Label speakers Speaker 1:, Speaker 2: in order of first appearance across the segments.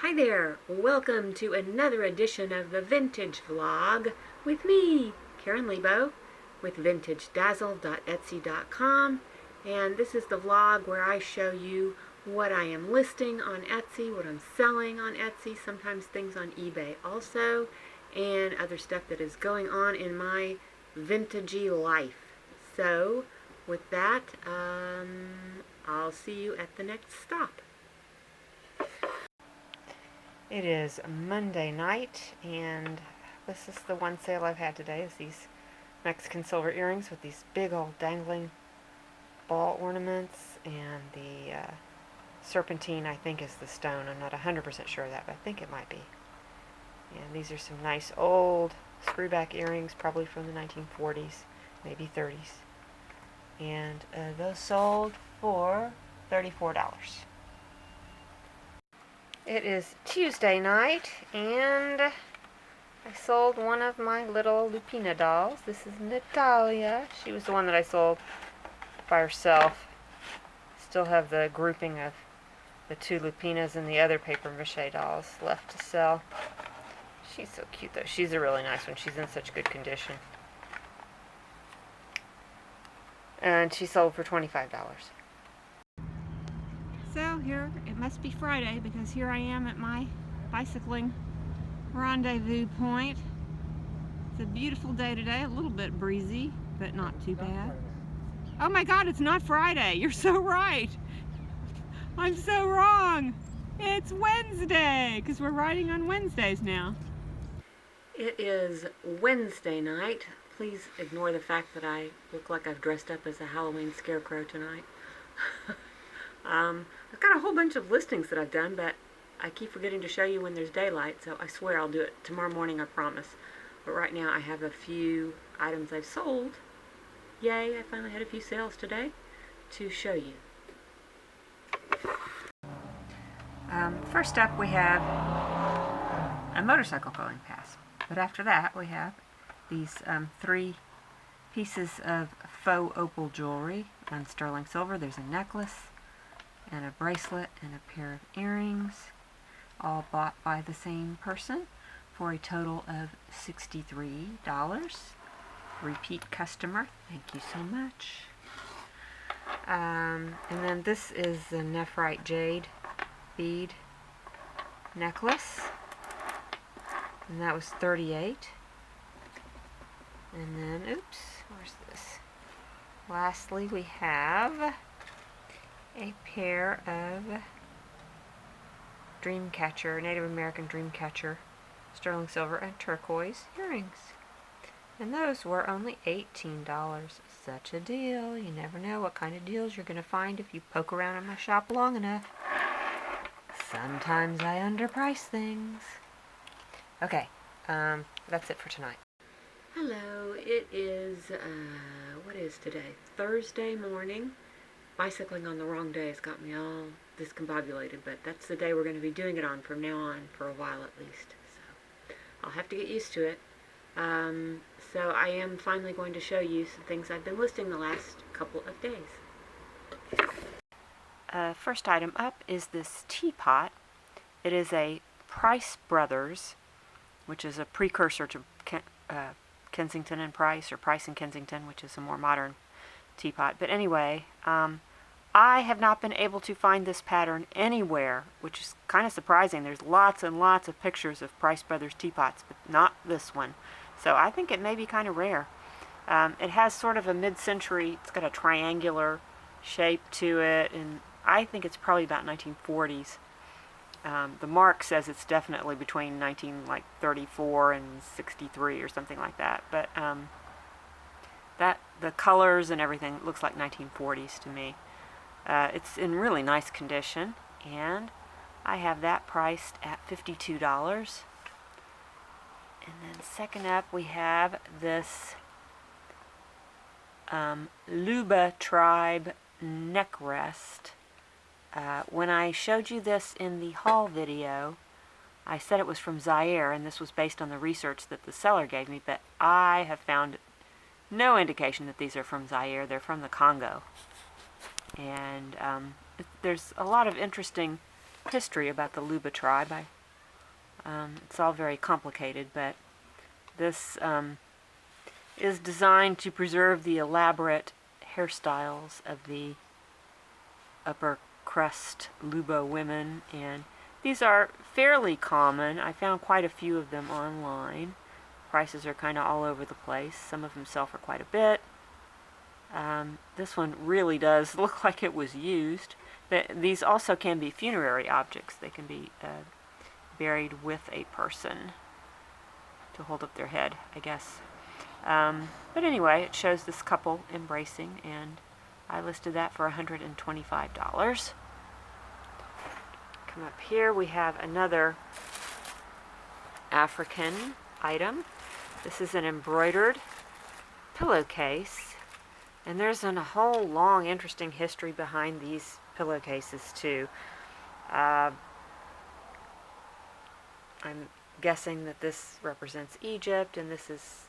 Speaker 1: Hi there, welcome to another edition of the Vintage Vlog with me, Karen Leabo, with vintagedazzle.etsy.com, and this is the vlog where I show you what I am listing on Etsy, what I'm selling on Etsy, sometimes things on eBay also, and other stuff that is going on in my vintagey life. So, with that, I'll see you at the next stop. It is Monday night, and this is the one sale I've had today, is these Mexican silver earrings with these big old dangling ball ornaments, and the serpentine I think is the stone. I'm not 100% sure of that, but I think it might be. And these are some nice old screwback earrings, probably from the 1940s, maybe 30s. And those sold for $34. It is Tuesday night, and I sold one of my little Lupina dolls. This is Natalia. She was the one that I sold by herself. Still have the grouping of the two Lupinas and the other paper mache dolls left to sell. She's so cute, though. She's a really nice one. She's in such good condition. And she sold for $25. So here, it must be Friday, because here I am at my bicycling rendezvous point. It's a beautiful day today, a little bit breezy, but not too bad. Oh my God, it's not Friday. You're so right. I'm so wrong. It's Wednesday, because we're riding on Wednesdays now. It is Wednesday night. Please ignore the fact that I look like I've dressed up as a Halloween scarecrow tonight. I've got a whole bunch of listings that I've done, but I keep forgetting to show you when there's daylight, so I swear I'll do it tomorrow morning, I promise. But right now I have a few items I've sold. Yay, I finally had a few sales today to show you. First up we have a motorcycle going pass. But after that we have these three pieces of faux opal jewelry on sterling silver. There's a necklace and a bracelet and a pair of earrings, all bought by the same person for a total of $63. Repeat customer, thank you so much. And then this is the nephrite jade bead necklace, and that was $38. And then, oops, where's this? Lastly, we have a pair of Dreamcatcher, Native American Dreamcatcher, sterling silver and turquoise earrings. And those were only $18. Such a deal. You never know what kind of deals you're going to find if you poke around in my shop long enough. Sometimes I underprice things. Okay, that's it for tonight. Hello, it is, what is today? Thursday morning. Bicycling on the wrong day has got me all discombobulated, but that's the day we're going to be doing it on from now on, for a while at least. So I'll have to get used to it. So I am finally going to show you some things I've been listing the last couple of days. First item up is this teapot. It is a Price Brothers, which is a precursor to Kensington and Price, or Price and Kensington, which is a more modern teapot. But anyway, I have not been able to find this pattern anywhere, which is kind of surprising. There's lots and lots of pictures of Price Brothers teapots, but not this one. So I think it may be kind of rare. It has sort of a mid-century, it's got a triangular shape to it, and I think it's probably about 1940s. The mark says it's definitely between 1934 and 63 or something like that. But the colors and everything looks like 1940s to me. It's in really nice condition, and I have that priced at $52. And then second up we have this Luba Tribe neck rest. When I showed you this in the haul video, I said it was from Zaire, and this was based on the research that the seller gave me, but I have found no indication that these are from Zaire. They're from the Congo. And there's a lot of interesting history about the Leabo tribe. It's all very complicated, but this is designed to preserve the elaborate hairstyles of the upper crust Leabo women, and these are fairly common. I found quite a few of them online. Prices are kind of all over the place. Some of them sell for quite a bit. This one really does look like it was used. These also can be funerary objects. They can be buried with a person to hold up their head, I guess. But anyway, it shows this couple embracing, and I listed that for $125. Come up here, we have another African item. This is an embroidered pillowcase, and there's a whole long, interesting history behind these pillowcases too. I'm guessing that this represents Egypt, and this is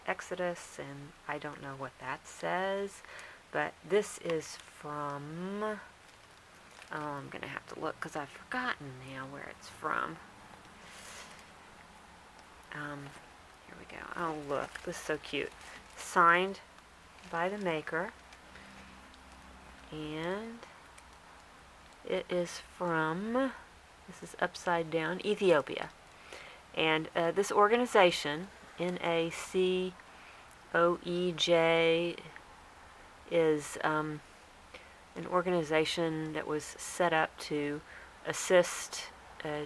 Speaker 1: Exodus, and I don't know what that says, but this is from, oh, I'm going to have to look because I've forgotten now where it's from. Here we go. Oh, look, this is so cute. Signed by the maker, and it is from, this is upside down, Ethiopia. And this organization, NACOEJ, is an organization that was set up to assist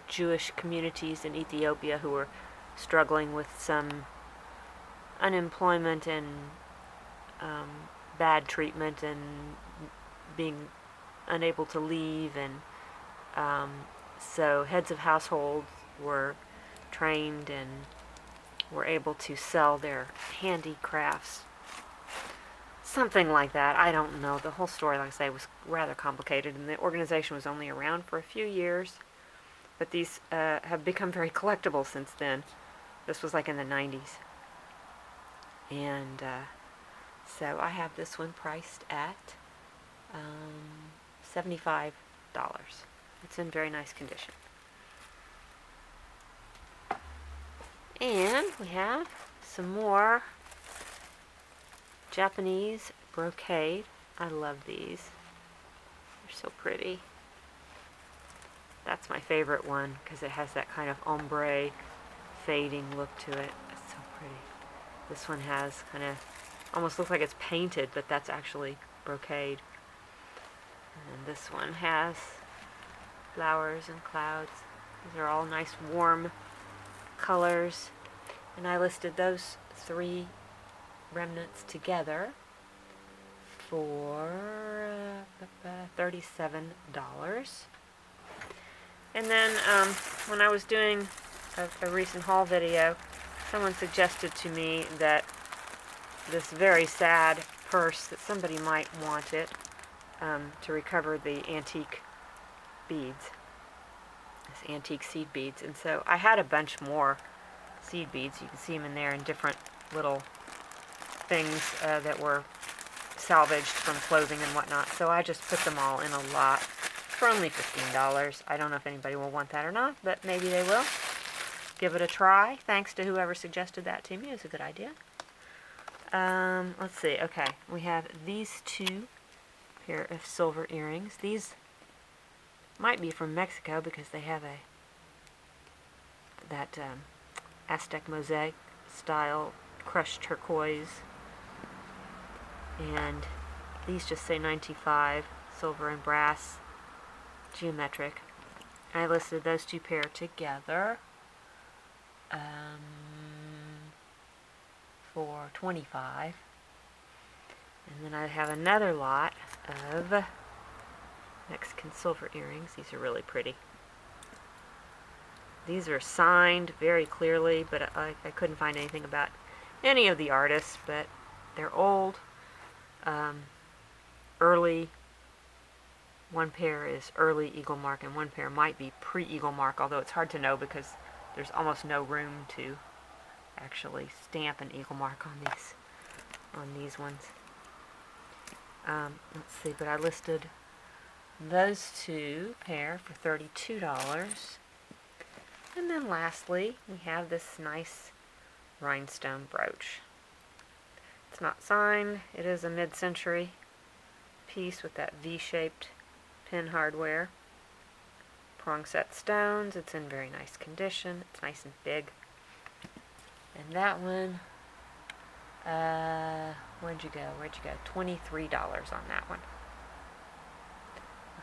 Speaker 1: Jewish communities in Ethiopia who were struggling with some unemployment and bad treatment and being unable to leave, and so heads of households were trained and were able to sell their handicrafts, something like that. I don't know. The whole story, like I say, was rather complicated, and the organization was only around for a few years, but these have become very collectible since then. This was like in the 90s, and so I have this one priced at $75. It's in very nice condition. And we have some more Japanese brocade. I love these. They're so pretty. That's my favorite one because it has that kind of ombre fading look to it. It's so pretty. This one has kind of, almost looks like it's painted, but that's actually brocade. And this one has flowers and clouds. These are all nice warm colors, and I listed those three remnants together for $37. And then when I was doing a recent haul video, someone suggested to me that this very sad purse, that somebody might want it to recover the antique beads, this antique seed beads. And so I had a bunch more seed beads. You can see them in there in different little things that were salvaged from clothing and whatnot. So I just put them all in a lot for only $15. I don't know if anybody will want that or not, but maybe they will. Give it a try. Thanks to whoever suggested that to me. It was a good idea. Let's see. Okay, we have these two pair of silver earrings. These might be from Mexico because they have that Aztec mosaic style crushed turquoise, and these just say 95, silver and brass, geometric. I listed those two pair together for $25. And then I have another lot of Mexican silver earrings. These are really pretty. These are signed very clearly, but I couldn't find anything about any of the artists, but they're old, early. One pair is early Eagle Mark, and one pair might be pre-Eagle Mark, although it's hard to know because there's almost no room to actually stamp an Eagle Mark on these ones. Let's see, but I listed Those two pair for $32. And then lastly, we have this nice rhinestone brooch. It's not signed. It is a mid-century piece with that V-shaped pin hardware. Prong set stones. It's in very nice condition. It's nice and big. And that one, where'd you go? $23 on that one.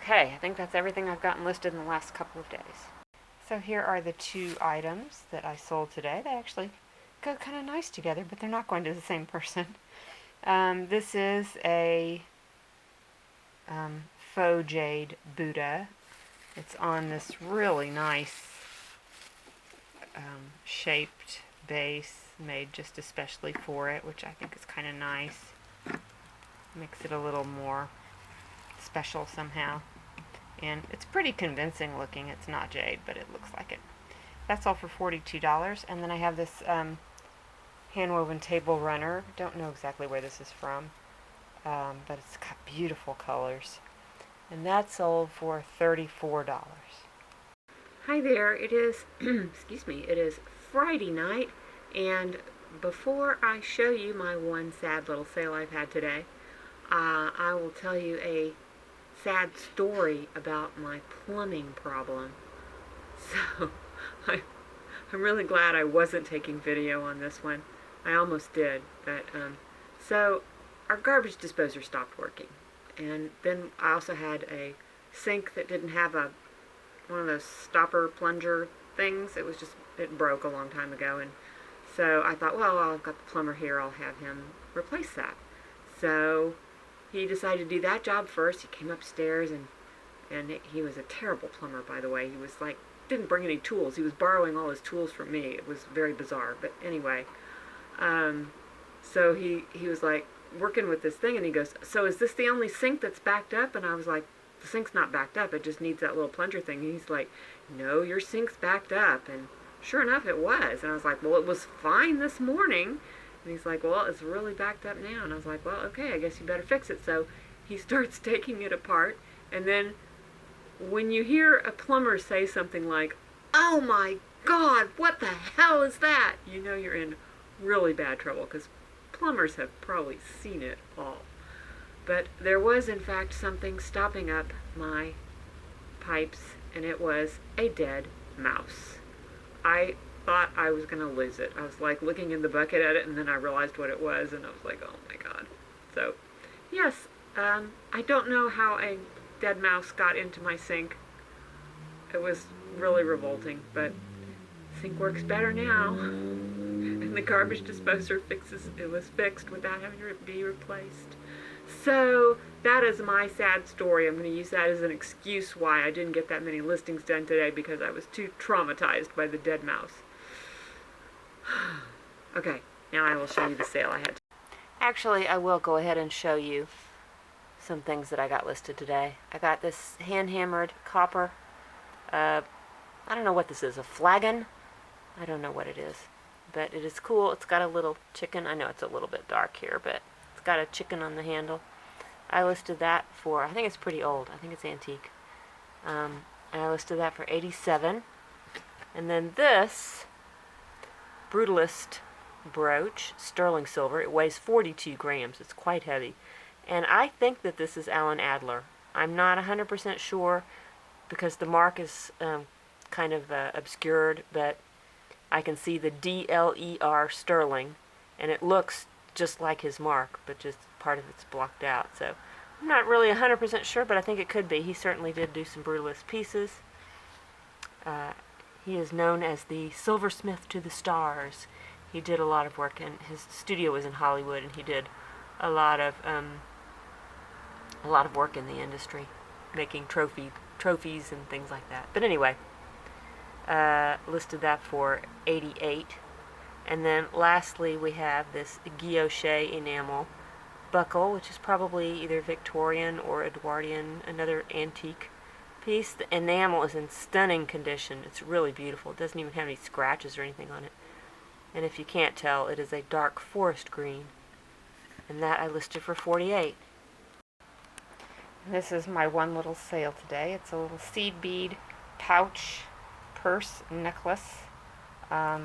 Speaker 1: Okay, I think that's everything I've gotten listed in the last couple of days. So here are the two items that I sold today. They actually go kind of nice together, but they're not going to the same person. This is a faux jade Buddha. It's on this really nice shaped base made just especially for it, which I think is kind of nice. Makes it a little more special somehow. And it's pretty convincing looking. It's not jade, but it looks like it. That's all for $42. And then I have this hand-woven table runner. Don't know exactly where this is from, but it's got beautiful colors. And that sold for $34. Hi there. It is, excuse me, it is Friday night, and before I show you my one sad little sale I've had today, I will tell you a sad story about my plumbing problem. So, I'm really glad I wasn't taking video on this one. I almost did, but, so our garbage disposer stopped working. And then I also had a sink that didn't have one of those stopper plunger things. It broke a long time ago, and so I thought, well, I've got the plumber here, I'll have him replace that. So he decided to do that job first. He came upstairs, and he was a terrible plumber, by the way. He was like, didn't bring any tools. He was borrowing all his tools from me. It was very bizarre, but anyway. So he was like working with this thing, and he goes, so is this the only sink that's backed up? And I was like, the sink's not backed up. It just needs that little plunger thing. And he's like, no, your sink's backed up. And sure enough, it was. And I was like, well, it was fine this morning. And he's like, well, it's really backed up now. And I was like, well, okay, I guess you better fix it. So he starts taking it apart. And then when you hear a plumber say something like, oh my God, what the hell is that? You know you're in really bad trouble, because plumbers have probably seen it all. But there was, in fact, something stopping up my pipes, and it was a dead mouse. I thought I was going to lose it. I was like looking in the bucket at it, and then I realized what it was, and I was like, oh my God. So, yes, I don't know how a dead mouse got into my sink. It was really revolting, but the sink works better now. And the garbage disposer was fixed without having to be replaced. So that is my sad story. I'm going to use that as an excuse why I didn't get that many listings done today, because I was too traumatized by the dead mouse. Okay, now I will show you the sale I had. Actually, I will go ahead and show you some things that I got listed today. I got this hand-hammered copper, I don't know what this is, a flagon? I don't know what it is, but it is cool. It's got a little chicken. I know it's a little bit dark here, but it's got a chicken on the handle. I listed that for, I think it's pretty old. I think it's antique. And I listed that for $87. And then this Brutalist brooch, sterling silver. It weighs 42 grams. It's quite heavy. And I think that this is Alan Adler. I'm not 100% sure, because the mark is kind of obscured, but I can see the DLER sterling, and it looks just like his mark, but just part of it's blocked out. So I'm not really 100% sure, but I think it could be. He certainly did do some Brutalist pieces. He is known as the silversmith to the stars. He did a lot of work, and his studio was in Hollywood, and he did a lot of work in the industry, making trophies and things like that. But anyway, listed that for $88. And then lastly, we have this guilloche enamel buckle, which is probably either Victorian or Edwardian, another antique piece. The enamel is in stunning condition. It's really beautiful. It doesn't even have any scratches or anything on it. And if you can't tell, it is a dark forest green. And that I listed for $48. This is my one little sale today. It's a little seed bead pouch purse necklace. I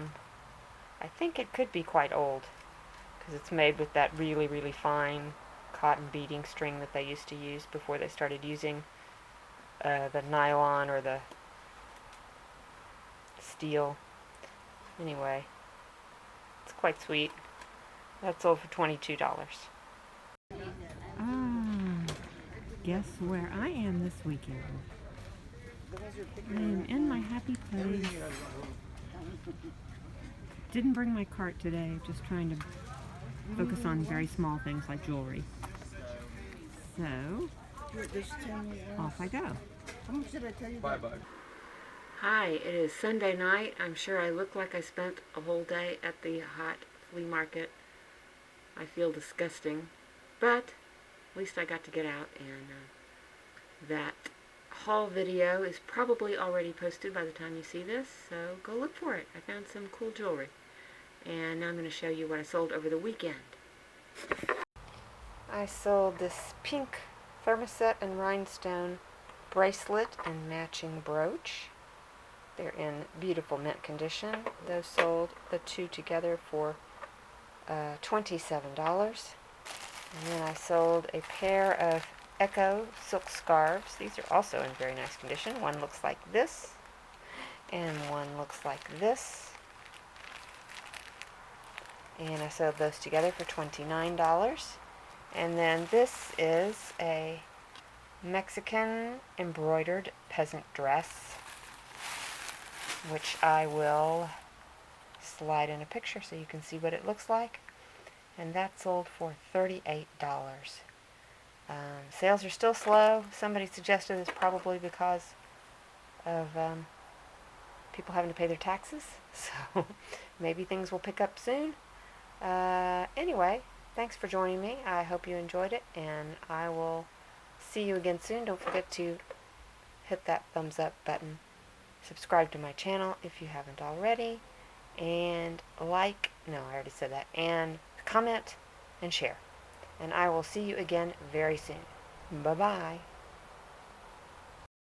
Speaker 1: think it could be quite old because it's made with that really, really fine cotton beading string that they used to use before they started using the nylon or the steel. Anyway, it's quite sweet. That sold for $22.
Speaker 2: Guess where I am this weekend? I am in my happy place. Didn't bring my cart today, just trying to focus on very small things like jewelry. So, off I go.
Speaker 3: Bye-bye.
Speaker 1: Hi, it is Sunday night. I'm sure I look like I spent a whole day at the hot flea market. I feel disgusting, but at least I got to get out, and that haul video is probably already posted by the time you see this, so go look for it. I found some cool jewelry, and now I'm going to show you what I sold over the weekend. I sold this pink thermoset and rhinestone bracelet and matching brooch. They're in beautiful mint condition. Those sold, the two together, for $27. And then I sold a pair of Echo silk scarves. These are also in very nice condition. One looks like this, and one looks like this. And I sold those together for $29. And then this is a Mexican embroidered peasant dress, which I will slide in a picture so you can see what it looks like. And that sold for $38. Sales are still slow. Somebody suggested it's probably because of people having to pay their taxes. So maybe things will pick up soon. Anyway, thanks for joining me. I hope you enjoyed it, and I will see you again soon. Don't forget to hit that thumbs up button. Subscribe to my channel if you haven't already. And I already said that. And comment and share. And I will see you again very soon. Bye-bye.